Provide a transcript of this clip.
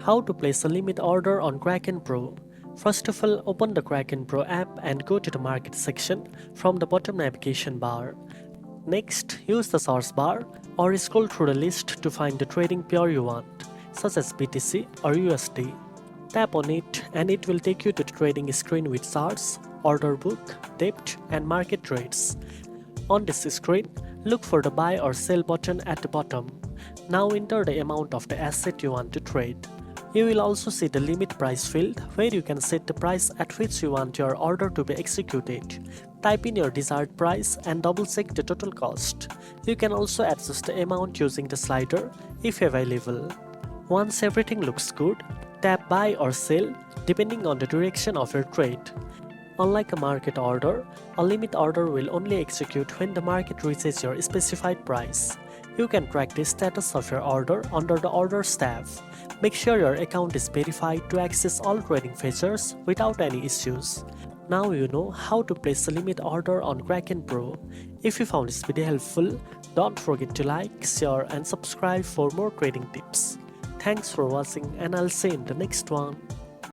How to place a limit order on Kraken Pro. First of all, open the Kraken Pro app and go to the market section from the bottom navigation bar. Next, use the source bar or scroll through the list to find the trading pair you want, such as BTC or USD. Tap on it and it will take you to the trading screen with charts, order book, depth and market trades. On this screen, look for the buy or sell button at the bottom. Now enter the amount of the asset you want to trade. You will also see the limit price field where you can set the price at which you want your order to be executed. Type in your desired price and double check the total cost. You can also adjust the amount using the slider if available. Once everything looks good, tap buy or sell depending on the direction of your trade. Unlike a market order, a limit order will only execute when the market reaches your specified price. You can track the status of your order under the Orders tab. Make sure your account is verified to access all trading features without any issues. Now you know how to place a limit order on Kraken Pro. If you found this video helpful, don't forget to like, share and subscribe for more trading tips. Thanks for watching and I'll see you in the next one.